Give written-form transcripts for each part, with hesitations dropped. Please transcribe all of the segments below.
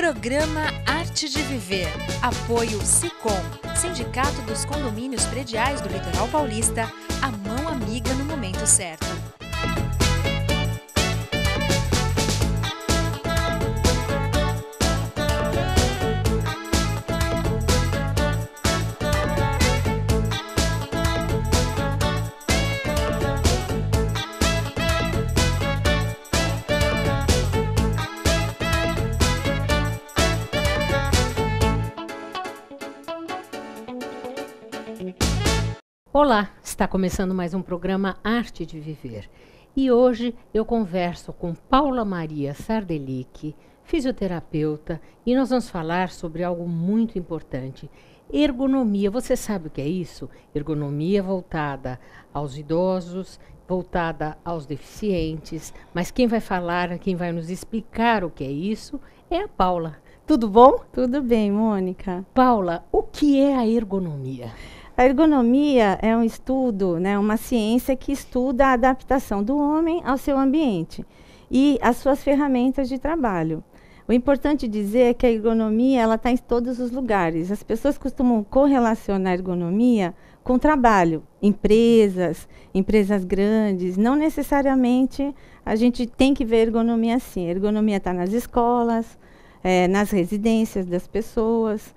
Programa Arte de Viver. Apoio Sicom, Sindicato dos Condomínios Prediais do Litoral Paulista, a mão amiga no momento certo. Olá, está começando mais um programa Arte de Viver. E hoje eu converso com Paula Maria Sardelic, fisioterapeuta, e nós vamos falar sobre algo muito importante, ergonomia. Você sabe o que é isso? Ergonomia voltada aos idosos, voltada aos deficientes, mas quem vai falar, quem vai nos explicar o que é isso é a Paula. Tudo bom? Tudo bem, Mônica. Paula, o que é a ergonomia? A ergonomia é um estudo, né, uma ciência que estuda a adaptação do homem ao seu ambiente e as suas ferramentas de trabalho. O importante dizer é que a ergonomia ela está em todos os lugares. As pessoas costumam correlacionar a ergonomia com trabalho, empresas grandes. Não necessariamente a gente tem que ver ergonomia assim. A ergonomia está nas escolas, nas residências das pessoas.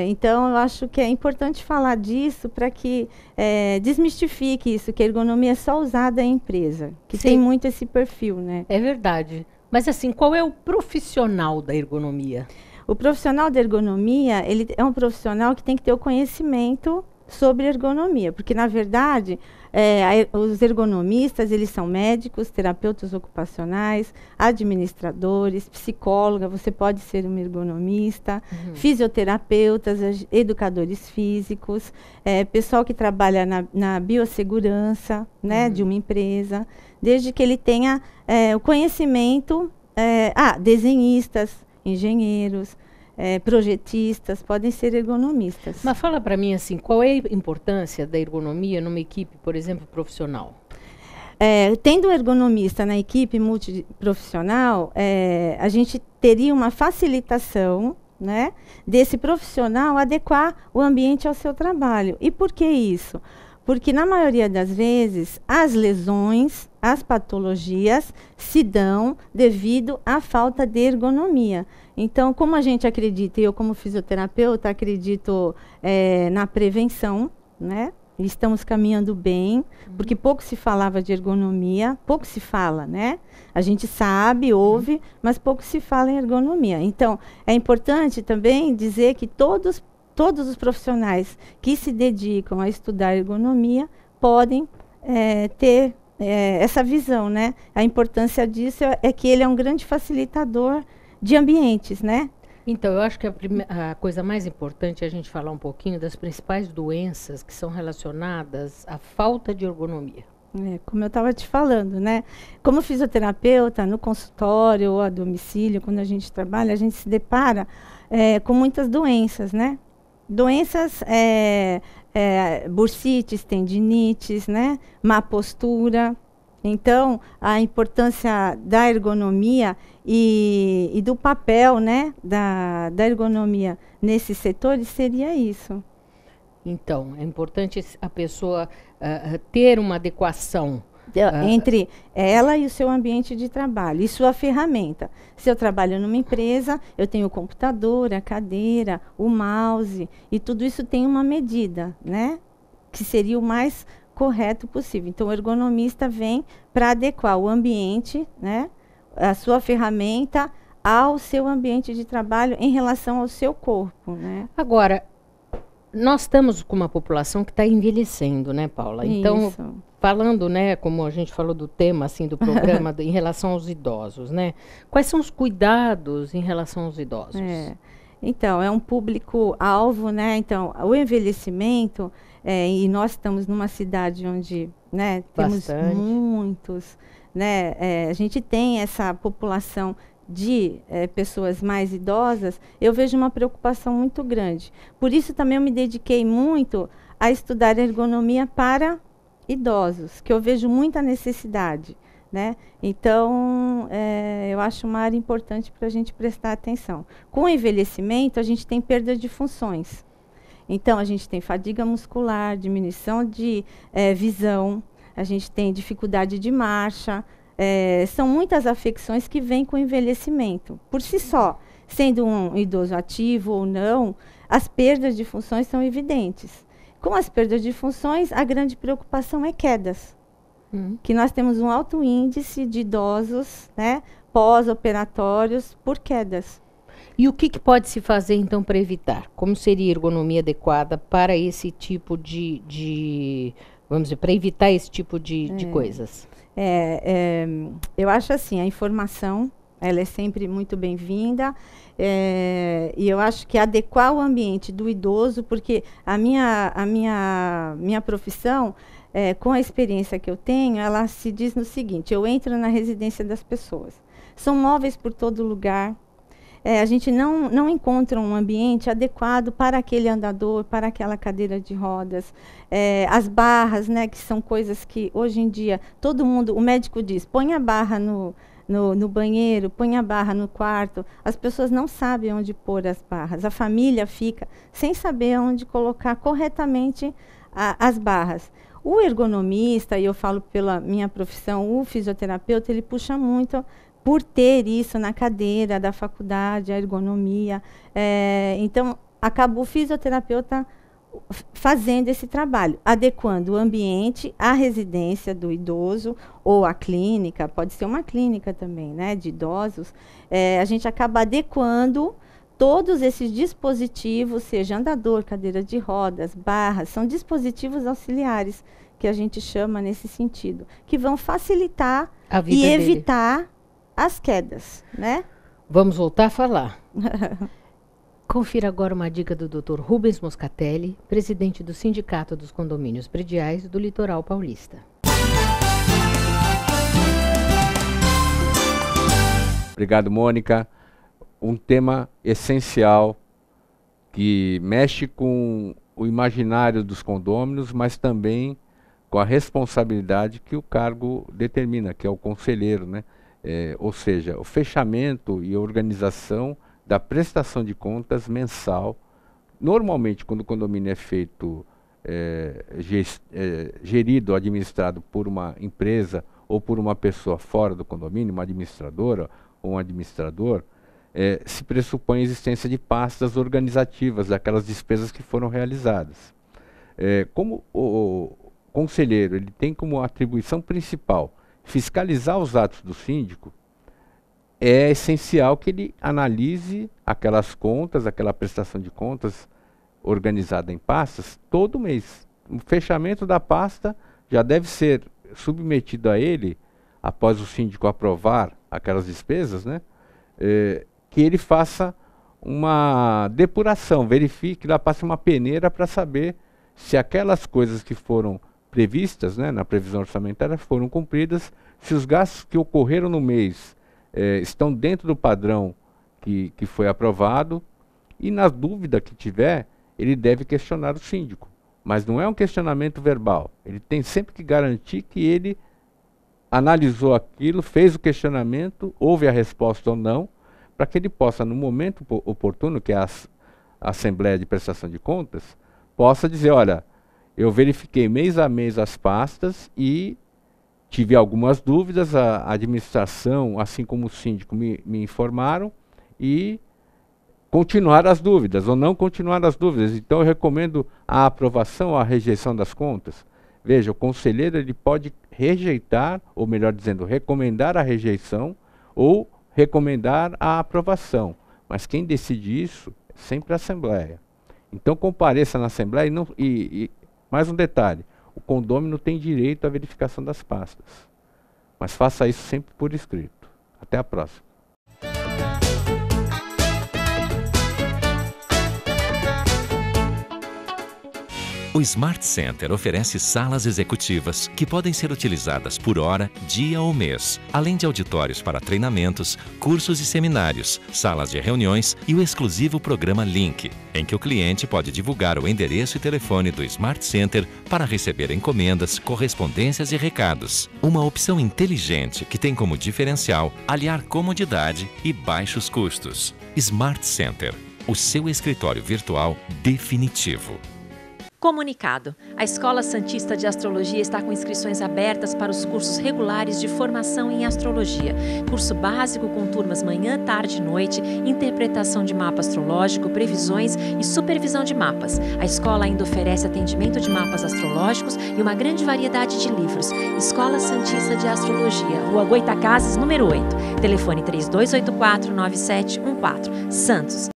Então, eu acho que é importante falar disso para que desmistifique isso, que a ergonomia é só usada em empresa, que Sim. tem muito esse perfil, né? É verdade. Mas assim, qual é o profissional da ergonomia? O profissional da ergonomia, ele é um profissional que tem que ter o conhecimento sobre ergonomia, porque, na verdade, os ergonomistas, eles são médicos, terapeutas ocupacionais, administradores, psicóloga, você pode ser um ergonomista, fisioterapeutas, educadores físicos, pessoal que trabalha na biossegurança, né, de uma empresa, desde que ele tenha o conhecimento, desenhistas, engenheiros, projetistas, podem ser ergonomistas. Mas fala para mim assim, qual é a importância da ergonomia numa equipe, por exemplo, profissional? Tendo um ergonomista na equipe multiprofissional, a gente teria uma facilitação, né, desse profissional adequar o ambiente ao seu trabalho. E por que isso? Porque, na maioria das vezes, as lesões, as patologias se dão devido à falta de ergonomia. Então, como a gente acredita, eu como fisioterapeuta acredito na prevenção, né? Estamos caminhando bem, porque pouco se falava de ergonomia, pouco se fala, né? A gente sabe, ouve, mas pouco se fala em ergonomia. Então, é importante também dizer que todos os profissionais que se dedicam a estudar ergonomia podem ter essa visão, né? A importância disso é que ele é um grande facilitador de ambientes, né? Então, eu acho que a coisa mais importante é a gente falar um pouquinho das principais doenças que são relacionadas à falta de ergonomia. Como eu estava te falando, né? Como fisioterapeuta, no consultório ou a domicílio, quando a gente trabalha, a gente se depara com muitas doenças, né? Doenças, bursites, tendinites, né? Má postura. Então, a importância da ergonomia e do papel, né, da ergonomia nesses setores seria isso. Então, é importante a pessoa ter uma adequação entre ela e o seu ambiente de trabalho, e sua ferramenta. Se eu trabalho numa empresa, eu tenho o computador, a cadeira, o mouse, e tudo isso tem uma medida, né, que seria o mais correto possível. Então, o ergonomista vem para adequar o ambiente, né, a sua ferramenta ao seu ambiente de trabalho em relação ao seu corpo, né? Agora, nós estamos com uma população que está envelhecendo, né, Paula? Então, Isso. Falando, né, como a gente falou do tema, assim, do programa, em relação aos idosos, né? Quais são os cuidados em relação aos idosos? Então, é um público-alvo, né? Então, o envelhecimento, e nós estamos numa cidade onde, né, temos muitos, né? A gente tem essa população de pessoas mais idosas, eu vejo uma preocupação muito grande. Por isso, também eu me dediquei muito a estudar ergonomia para idosos, que eu vejo muita necessidade, né? Então, eu acho uma área importante para a gente prestar atenção. Com o envelhecimento, a gente tem perda de funções. Então, a gente tem fadiga muscular, diminuição de visão, a gente tem dificuldade de marcha. São muitas afecções que vêm com o envelhecimento. Por si só, sendo um idoso ativo ou não, as perdas de funções são evidentes. Com as perdas de funções, a grande preocupação é quedas. Que nós temos um alto índice de idosos, né, pós-operatórios por quedas. E o que pode se fazer, então, para evitar? Como seria a ergonomia adequada para esse tipo vamos dizer, para evitar esse tipo de coisas? Eu acho assim, a informação, ela é sempre muito bem-vinda, e eu acho que adequar o ambiente do idoso, porque a minha profissão, com a experiência que eu tenho, ela se diz no seguinte: eu entro na residência das pessoas. São móveis por todo lugar. A gente não encontra um ambiente adequado para aquele andador, para aquela cadeira de rodas. As barras, né, que são coisas que hoje em dia todo mundo, o médico diz, põe a barra no banheiro, põe a barra no quarto. As pessoas não sabem onde pôr as barras. A família fica sem saber onde colocar corretamente as barras. O ergonomista, e eu falo pela minha profissão, o fisioterapeuta, ele puxa muito por ter isso na cadeira da faculdade, a ergonomia. Então, acaba o fisioterapeuta fazendo esse trabalho, adequando o ambiente à residência do idoso ou à clínica, pode ser uma clínica também, né, de idosos. A gente acaba adequando todos esses dispositivos, seja andador, cadeira de rodas, barras, são dispositivos auxiliares que a gente chama nesse sentido, que vão facilitar e evitar as quedas, né? Vamos voltar a falar. Confira agora uma dica do Dr. Rubens Moscatelli, presidente do Sindicato dos Condomínios Prediais do Litoral Paulista. Obrigado, Mônica. Um tema essencial que mexe com o imaginário dos condôminos, mas também com a responsabilidade que o cargo determina, que é o conselheiro, né? Ou seja, o fechamento e a organização da prestação de contas mensal. Normalmente, quando o condomínio é feito, gerido, administrado por uma empresa ou por uma pessoa fora do condomínio, uma administradora ou um administrador, se pressupõe a existência de pastas organizativas daquelas despesas que foram realizadas. Como o conselheiro ele tem como atribuição principal fiscalizar os atos do síndico, é essencial que ele analise aquelas contas, aquela prestação de contas organizada em pastas todo mês. O fechamento da pasta já deve ser submetido a ele, após o síndico aprovar aquelas despesas, né? Que ele faça uma depuração, verifique, lá passe uma peneira para saber se aquelas coisas que foram previstas, né, na previsão orçamentária foram cumpridas, se os gastos que ocorreram no mês estão dentro do padrão que foi aprovado, e na dúvida que tiver, ele deve questionar o síndico. Mas não é um questionamento verbal, ele tem sempre que garantir que ele analisou aquilo, fez o questionamento, houve a resposta ou não, para que ele possa, no momento oportuno, que é a Assembleia de Prestação de Contas, possa dizer, olha, eu verifiquei mês a mês as pastas e tive algumas dúvidas, a administração, assim como o síndico, me informaram, e continuar as dúvidas, ou não continuar as dúvidas. Então eu recomendo a aprovação ou a rejeição das contas. Veja, o conselheiro ele pode rejeitar, ou melhor dizendo, recomendar a rejeição, ou recomendar a aprovação. Mas quem decide isso é sempre a Assembleia. Então compareça na Assembleia e mais um detalhe, o condômino tem direito à verificação das pastas. Mas faça isso sempre por escrito. Até a próxima. O Smart Center oferece salas executivas que podem ser utilizadas por hora, dia ou mês, além de auditórios para treinamentos, cursos e seminários, salas de reuniões e o exclusivo programa Link, em que o cliente pode divulgar o endereço e telefone do Smart Center para receber encomendas, correspondências e recados. Uma opção inteligente que tem como diferencial aliar comodidade e baixos custos. Smart Center, o seu escritório virtual definitivo. Comunicado. A Escola Santista de Astrologia está com inscrições abertas para os cursos regulares de formação em astrologia. Curso básico com turmas manhã, tarde e noite, interpretação de mapa astrológico, previsões e supervisão de mapas. A escola ainda oferece atendimento de mapas astrológicos e uma grande variedade de livros. Escola Santista de Astrologia, Rua Goitacazes, número 8. Telefone 3284-9714. Santos.